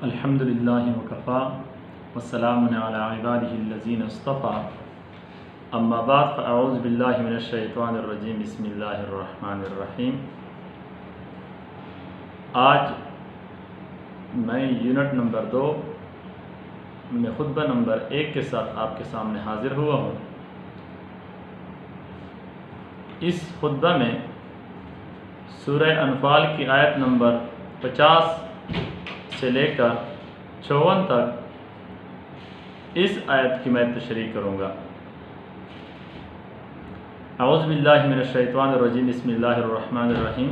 الحمدللہ وکفا والسلام علی عبادہ الذین اصطفیٰ اما بعد فاعوذ باللہ من الشیطان الرجیم بسم اللہ الرحمن الرحیم۔ آج میں یونٹ نمبر 2 میں خطبہ نمبر 1 کے ساتھ آپ کے سامنے حاضر ہوا ہوں۔ اس خطبہ میں سورہ انفال کی آیت نمبر 50 سے لے کر 54 تک اس آیت کی میں تشریح کروں گا۔ اعوذ باللہ من الشیطان الرجیم بسم اللہ الرحمن الرحیم۔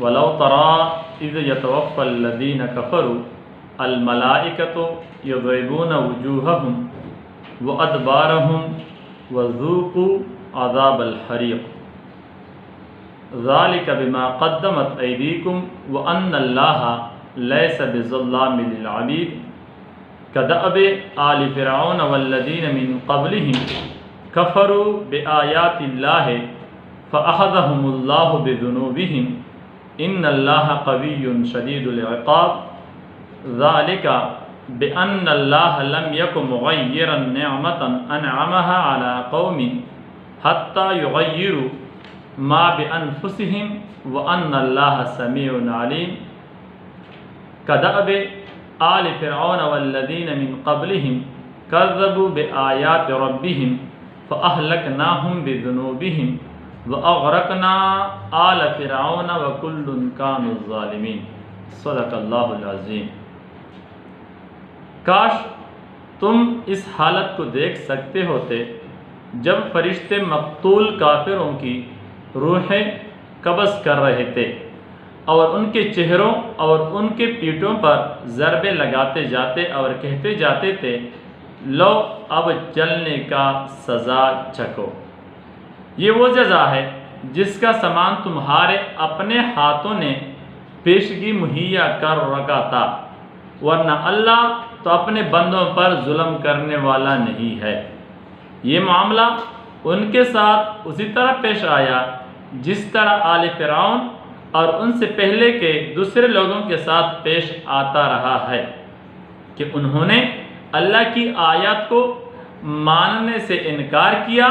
وَلَوْ تَرَىٰ إِذْ يَتَوَفَّى الَّذِينَ كَفَرُوا الْمَلَائِكَةُ يَضْرِبُونَ وُجُوهَهُمْ وَأَدْبَارَهُمْ وَذُوقُوا عَذَابَ الْحَرِيقِ ذَلِكَ بِمَا قَدَّمَتْ أَيْدِيكُمْ وَأَنَّ اللَّهَ لَيْسَ بِظَلَّامٍ لِّلْعَبِيدِ كَدَأْبِ آلِ فِرْعَوْنَ وَالَّذِينَ مِن قَبْلِهِمْ كَفَرُوا بِآيَاتِ اللَّهِ فَأَخَذَهُمُ اللَّهُ بِذُنُوبِهِمْ إِنَّ اللَّهَ قَوِيٌّ شَدِيدُ الْعِقَابِ ذَلِكَ بِأَنَّ اللَّهَ لَمْ يَكُن مُغَيِّرًا نِّعْمَةً أَنْعَمَهَا عَلَىٰ قَوْمٍ حَتَّىٰ يُغَيِّرُوا مَا بِأَنفُسِهِمْ وَأَنَّ اللَّهَ سَمِيعٌ عَلِيمٌ كَدَأْبِ آلِ فِرْعَوْنَ وَالَّذِينَ مِن قَبْلِهِمْ كَذَّبُوا بِآيَاتِ رَبِّهِمْ فَأَهْلَكْنَاهُمْ بِذُنُوبِهِمْ وَأَغْرَقْنَا آلَ فِرْعَوْنَ وَكُلٌّ كَانُوا الظَّالِمِينَ۔ صدق اللہ العظیم۔ کاش تم اس حالت کو دیکھ سکتے ہوتے جب فرشتے مقتول کافروں کی روحیں قبض کر رہے تھے اور ان کے چہروں اور ان کے پیٹھوں پر ضربے لگاتے جاتے اور کہتے جاتے تھے لو اب جلنے کا سزا چکھو۔ یہ وہ جزا ہے جس کا سامان تمہارے اپنے ہاتھوں نے پیشگی مہیا کر رکھا تھا، ورنہ اللہ تو اپنے بندوں پر ظلم کرنے والا نہیں ہے۔ یہ معاملہ ان کے ساتھ اسی طرح پیش آیا جس طرح آل فرعون اور ان سے پہلے کے دوسرے لوگوں کے ساتھ پیش آتا رہا ہے کہ انہوں نے اللہ کی آیات کو ماننے سے انکار کیا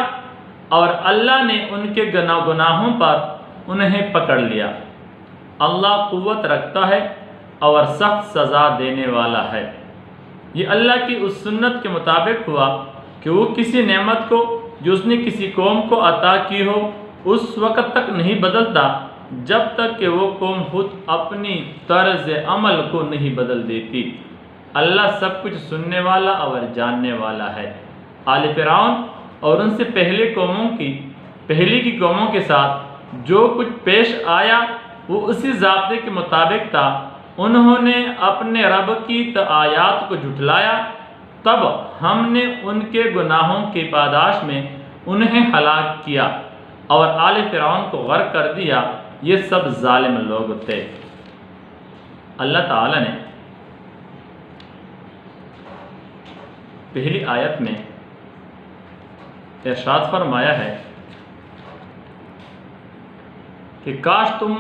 اور اللہ نے ان کے گناہوں پر انہیں پکڑ لیا۔ اللہ قوت رکھتا ہے اور سخت سزا دینے والا ہے۔ یہ اللہ کی اس سنت کے مطابق ہوا کہ وہ کسی نعمت کو جو اس نے کسی قوم کو عطا کی ہو اس وقت تک نہیں بدلتا جب تک کہ وہ قوم خود اپنی طرز عمل کو نہیں بدل دیتی۔ اللہ سب کچھ سننے والا اور جاننے والا ہے۔ آل فرعون اور ان سے پہلی کی قوموں کے ساتھ جو کچھ پیش آیا وہ اسی ضابطے کے مطابق تھا۔ انہوں نے اپنے رب کی آیات کو جھٹلایا، تب ہم نے ان کے گناہوں کی پاداش میں انہیں ہلاک کیا اور آل فرعون کو غرق کر دیا۔ یہ سب ظالم لوگ تھے۔ اللہ تعالی نے پہلی آیت میں ارشاد فرمایا ہے کہ کاش تم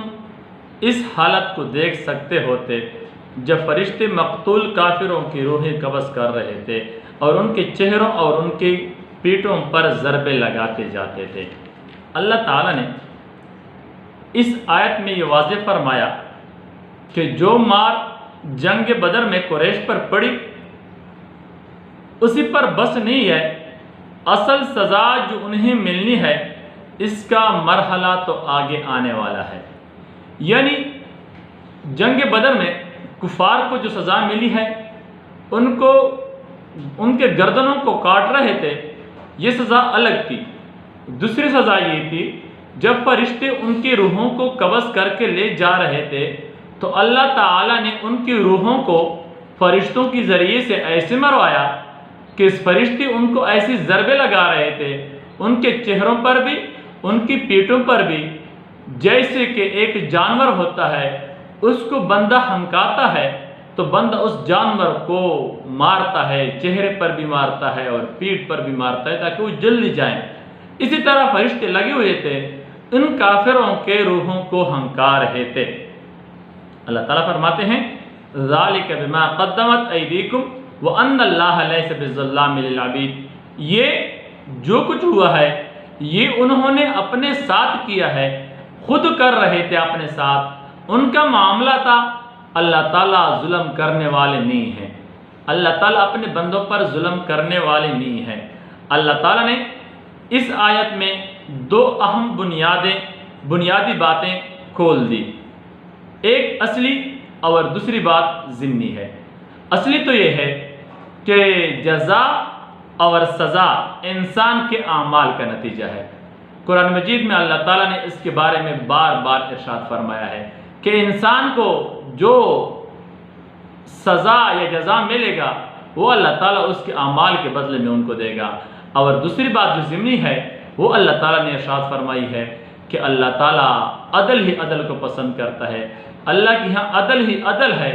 اس حالت کو دیکھ سکتے ہوتے جب فرشتے مقتول کافروں کی روحیں قبض کر رہے تھے اور ان کے چہروں اور ان کی پیٹھوں پر ضربے لگاتے جاتے تھے۔ اللہ تعالی نے اس آیت میں یہ واضح فرمایا کہ جو مار جنگ بدر میں قریش پر پڑی اسی پر بس نہیں ہے، اصل سزا جو انہیں ملنی ہے اس کا مرحلہ تو آگے آنے والا ہے۔ یعنی جنگ بدر میں کفار کو جو سزا ملی ہے ان کے گردنوں کو کاٹ رہے تھے، یہ سزا الگ تھی۔ دوسری سزا یہ تھی جب فرشتے ان کی روحوں کو قبض کر کے لے جا رہے تھے تو اللہ تعالیٰ نے ان کی روحوں کو فرشتوں کے ذریعے سے ایسے مروایا کہ اس فرشتے ان کو ایسی ضربے لگا رہے تھے ان کے چہروں پر بھی ان کی پیٹھوں پر بھی، جیسے کہ ایک جانور ہوتا ہے اس کو بندہ ہنکاتا ہے تو بندہ اس جانور کو مارتا ہے، چہرے پر بھی مارتا ہے اور پیٹھ پر بھی مارتا ہے تاکہ وہ جلدی جائیں۔ اسی طرح فرشتے لگے ہوئے تھے ان کافروں کے روحوں کو ہنکا رہے تھے۔ اللہ تعالیٰ فرماتے ہیں ذالک بما قدمت ایدیکم وان اللہ لیس بالظلام للعبید، یہ جو کچھ ہوا ہے یہ انہوں نے اپنے ساتھ کیا ہے، خود کر رہے تھے اپنے ساتھ، ان کا معاملہ تھا۔ اللہ تعالیٰ ظلم کرنے والے نہیں ہیں، اللہ تعالیٰ اپنے بندوں پر ظلم کرنے والے نہیں ہیں۔ اللہ تعالیٰ نے اس آیت میں دو اہم بنیادی باتیں کھول دی، ایک اصلی اور دوسری بات ضمنی ہے۔ اصلی تو یہ ہے کہ جزا اور سزا انسان کے اعمال کا نتیجہ ہے۔ قرآن مجید میں اللہ تعالیٰ نے اس کے بارے میں بار بار ارشاد فرمایا ہے کہ انسان کو جو سزا یا جزا ملے گا وہ اللہ تعالیٰ اس کے اعمال کے بدلے میں ان کو دے گا۔ اور دوسری بات جو ضمنی ہے وہ اللہ تعالیٰ نے ارشاد فرمائی ہے کہ اللہ تعالیٰ عدل ہی عدل کو پسند کرتا ہے، اللہ کے ہاں عدل ہی عدل ہے،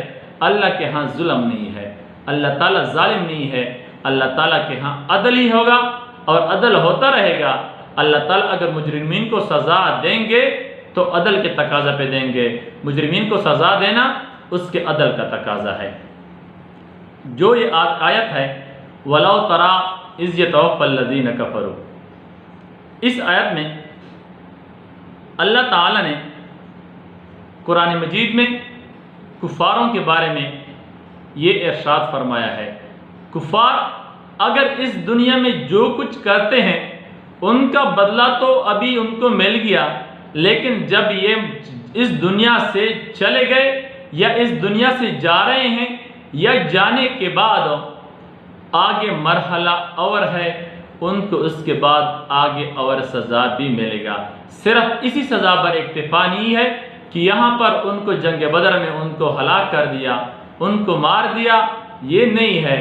اللہ کے ہاں ظلم نہیں ہے، اللہ تعالیٰ ظالم نہیں ہے، اللہ تعالیٰ کے ہاں عدل ہی ہوگا اور عدل ہوتا رہے گا۔ اللہ تعالیٰ اگر مجرمین کو سزا دیں گے تو عدل کے تقاضا پہ دیں گے، مجرمین کو سزا دینا اس کے عدل کا تقاضا ہے۔ جو یہ آیت ہے وَلَوْ تَرَىٰ إِذْ يَتَوَفَّى الَّذِينَ كَفَرُوا، اس آیت میں اللہ تعالیٰ نے قرآن مجید میں کفاروں کے بارے میں یہ ارشاد فرمایا ہے، کفار اگر اس دنیا میں جو کچھ کرتے ہیں ان کا بدلہ تو ابھی ان کو مل گیا، لیکن جب یہ اس دنیا سے چلے گئے یا اس دنیا سے جا رہے ہیں یا جانے کے بعد آگے مرحلہ اور ہے، ان کو اس کے بعد آگے اور سزا بھی ملے گا۔ صرف اسی سزا پر اکتفا نہیں ہے کہ یہاں پر ان کو جنگ بدر میں ان کو ہلاک کر دیا، ان کو مار دیا، یہ نہیں ہے،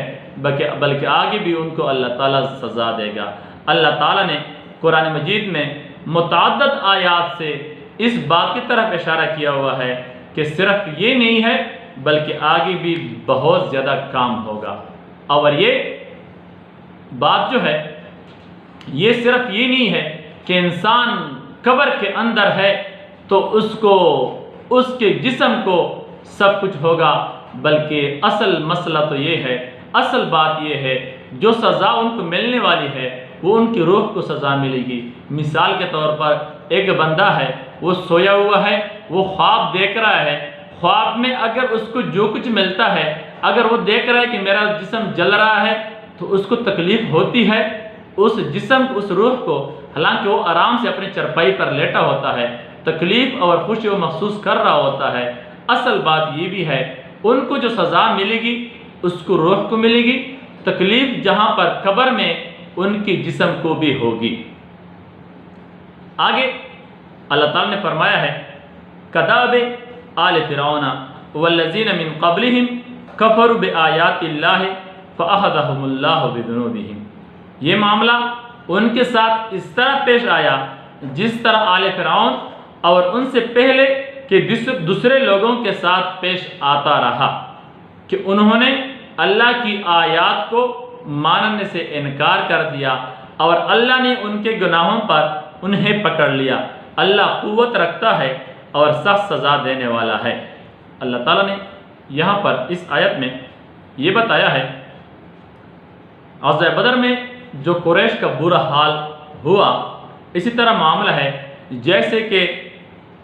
بلکہ آگے بھی ان کو اللہ تعالیٰ سزا دے گا۔ اللہ تعالیٰ نے قرآن مجید میں متعدد آیات سے اس بات کی طرف اشارہ کیا ہوا ہے کہ صرف یہ نہیں ہے بلکہ آگے بھی بہت زیادہ کام ہوگا۔ اور یہ بات جو ہے یہ صرف یہ نہیں ہے کہ انسان قبر کے اندر ہے تو اس کے جسم کو سب کچھ ہوگا، بلکہ اصل مسئلہ تو یہ ہے، اصل بات یہ ہے جو سزا ان کو ملنے والی ہے وہ ان کی روح کو سزا ملے گی۔ مثال کے طور پر ایک بندہ ہے، وہ سویا ہوا ہے، وہ خواب دیکھ رہا ہے، خواب میں اگر اس کو جو کچھ ملتا ہے، اگر وہ دیکھ رہا ہے کہ میرا جسم جل رہا ہے تو اس کو تکلیف ہوتی ہے، اس جسم اس روح کو، حالانکہ وہ آرام سے اپنی چرپائی پر لیٹا ہوتا ہے، تکلیف اور خوشی وہ محسوس کر رہا ہوتا ہے۔ اصل بات یہ بھی ہے ان کو جو سزا ملے گی اس کو روح کو ملے گی، تکلیف جہاں پر قبر میں ان کی جسم کو بھی ہوگی۔ آگے اللہ تعالیٰ نے فرمایا ہے کداب آل فرعون والذین من قبلہم کفروا بآیات اللہ فأخذہم اللہ بذنوبہم، یہ معاملہ ان کے ساتھ اس طرح پیش آیا جس طرح آل فرعون اور ان سے پہلے کہ دوسرے لوگوں کے ساتھ پیش آتا رہا کہ انہوں نے اللہ کی آیات کو ماننے سے انکار کر دیا اور اللہ نے ان کے گناہوں پر انہیں پکڑ لیا۔ اللہ قوت رکھتا ہے اور سخت سزا دینے والا ہے۔ اللہ تعالیٰ نے یہاں پر اس آیت میں یہ بتایا ہے غزوہ بدر میں جو قریش کا برا حال ہوا، اسی طرح معاملہ ہے جیسے کہ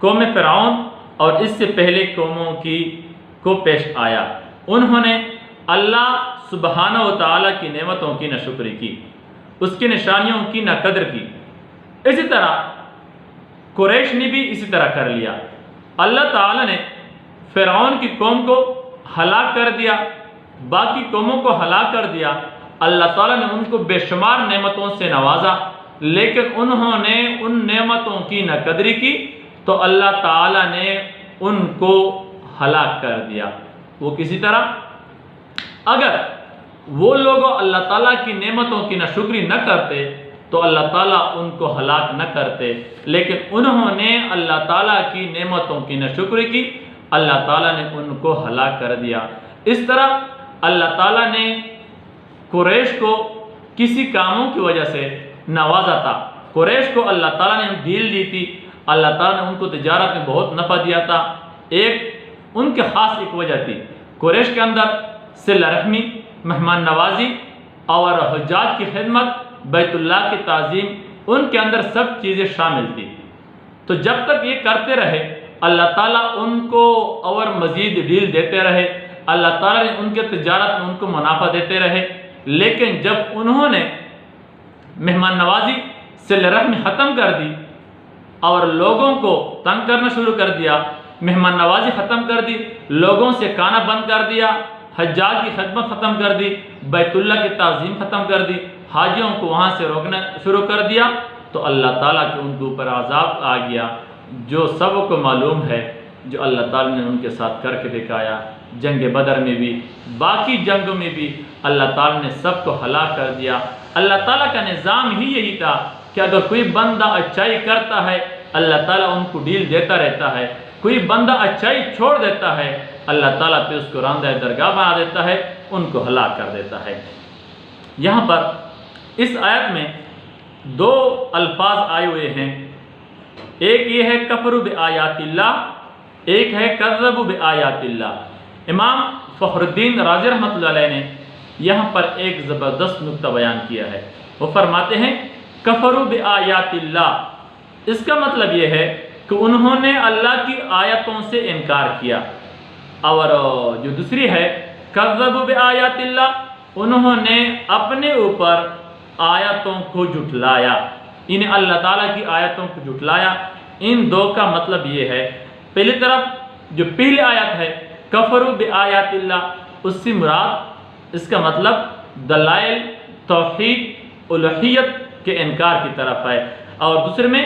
قوم فرعون اور اس سے پہلے قوموں کو پیش آیا۔ انہوں نے اللہ سبحانہ و تعالیٰ کی نعمتوں کی ناشکری کی، اس کی نشانیوں کی ناقدر کی۔ اسی طرح قریش نے بھی اسی طرح کر لیا۔ اللہ تعالیٰ نے فرعون کی قوم کو ہلاک کر دیا، باقی قوموں کو ہلاک کر دیا۔ اللہ تعالیٰ نے ان کو بے شمار نعمتوں سے نوازا، لیکن انہوں نے ان نعمتوں کی ناقدری کی تو اللہ تعالیٰ نے ان کو ہلاک کر دیا۔ وہ کسی طرح اگر وہ لوگ اللہ تعالیٰ کی نعمتوں کی ناشکری نہ کرتے تو اللہ تعالیٰ ان کو ہلاک نہ کرتے، لیکن انہوں نے اللہ تعالیٰ کی نعمتوں کی ناشکری کی، اللہ تعالیٰ نے ان کو ہلاک کر دیا۔ اس طرح اللہ تعالیٰ نے قریش کو کسی کاموں کی وجہ سے نوازا تھا۔ قریش کو اللہ تعالیٰ نے ڈھیل دی تھی، اللہ تعالیٰ نے ان کو تجارت میں بہت نفع دیا تھا۔ ان کے خاص ایک وجہ تھی، قریش کے اندر صلہ رحمی، مہمان نوازی اور حجاج کی خدمت، بیت اللہ کی تعظیم، ان کے اندر سب چیزیں شامل تھی۔ تو جب تک یہ کرتے رہے اللہ تعالیٰ ان کو اور مزید ڈیل دیتے رہے، اللہ تعالیٰ نے ان کے تجارت میں ان کو منافع دیتے رہے۔ لیکن جب انہوں نے مہمان نوازی، صلہ رحمی ختم کر دی اور لوگوں کو تنگ کرنا شروع کر دیا، مہمان نوازی ختم کر دی، لوگوں سے کھانا بند کر دیا، حجاج کی خدمت ختم کر دی، بیت اللہ کی تعظیم ختم کر دی، حاجیوں کو وہاں سے روکنا شروع کر دیا، تو اللہ تعالیٰ کے ان کے اوپر عذاب آ گیا، جو سب کو معلوم ہے، جو اللہ تعالیٰ نے ان کے ساتھ کر کے دکھایا۔ جنگ بدر میں بھی، باقی جنگوں میں بھی اللہ تعالیٰ نے سب کو ہلاک کر دیا۔ اللہ تعالیٰ کا نظام ہی یہی تھا کہ اگر کوئی بندہ اچھائی کرتا ہے اللہ تعالیٰ ان کو ڈیل دیتا رہتا ہے، کوئی بندہ اچھائی چھوڑ دیتا ہے اللہ تعالیٰ پہ اس کو راندہ درگاہ بنا دیتا ہے، ان کو ہلاک کر دیتا ہے۔ یہاں پر اس آیت میں دو الفاظ آئے ہوئے ہیں، ایک یہ ہے کفروا بآیات اللہ، ایک ہے کذبوا بآیات اللہ۔ امام فخر الدین رازی رحمۃ اللہ علیہ نے یہاں پر ایک زبردست نکتہ بیان کیا ہے۔ وہ فرماتے ہیں کفروا بآیات اللہ، اس کا مطلب یہ ہے کہ انہوں نے اللہ کی آیتوں سے انکار کیا، اور جو دوسری ہے کذبوا بآیات اللہ، انہوں نے اپنے اوپر آیتوں کو جھٹلایا، انہیں اللہ تعالیٰ کی آیتوں کو جھٹلایا۔ ان دو کا مطلب یہ ہے، پہلی طرف جو پہلی آیت ہے کفروا بآیات اللہ، اس سے مراد اس کا مطلب دلائل توحید الوہیت کے انکار کی طرف ہے، اور دوسرے میں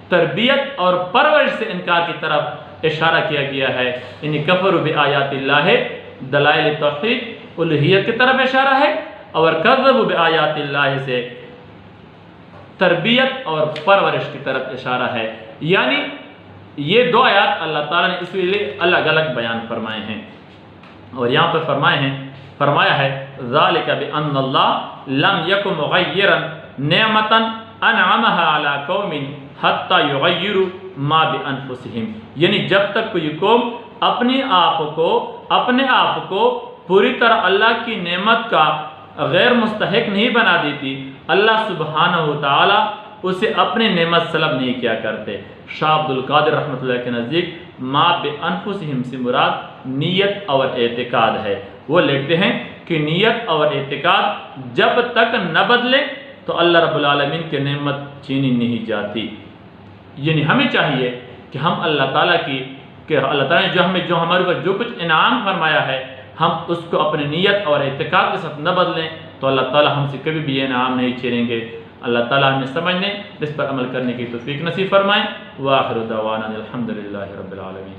تربیت اور پرورش سے انکار کی طرف اشارہ کیا گیا ہے۔ یعنی کفروا بآیات اللہ ہے دلائل توحید الوہیت کی طرف اشارہ ہے، اور کذبوا بآیات اللہ سے تربیت اور پرورش کی طرف اشارہ ہے۔ یعنی یہ دو آیات اللہ تعالیٰ نے اس لیے الگ الگ بیان فرمائے ہیں، اور یہاں پر فرمایا ہے ذالک بأن اللہ لم یک مغیرا نعمتا انعمها علی قوم حتی یغیروا ما بانفسہم، یعنی جب تک کوئی قوم اپنے آپ کو پوری طرح اللہ کی نعمت کا غیر مستحق نہیں بنا دیتی، اللہ سبحانہ وتعالی اسے اپنے نعمت سلب نہیں کیا کرتے۔ شاہ عبد القادر رحمۃ اللہ کے نزدیک ما بانفسہم سے مراد نیت اور اعتقاد ہے۔ وہ لکھتے ہیں کہ نیت اور اعتقاد جب تک نہ بدلے تو اللہ رب العالمین کی نعمت چھینی نہیں جاتی۔ یعنی ہمیں چاہیے کہ ہم اللہ تعالیٰ نے جو ہمارے اوپر جو کچھ انعام فرمایا ہے، ہم اس کو اپنی نیت اور اعتقاد کے ساتھ نہ بدلیں تو اللہ تعالیٰ ہم سے کبھی بھی یہ انعام نہیں چھینیں گے۔ اللہ تعالیٰ ہمیں سمجھنے، اس پر عمل کرنے کی توفیق نصیب فرمائیں۔ وآخر دعوانا الحمدللہ رب العالمین۔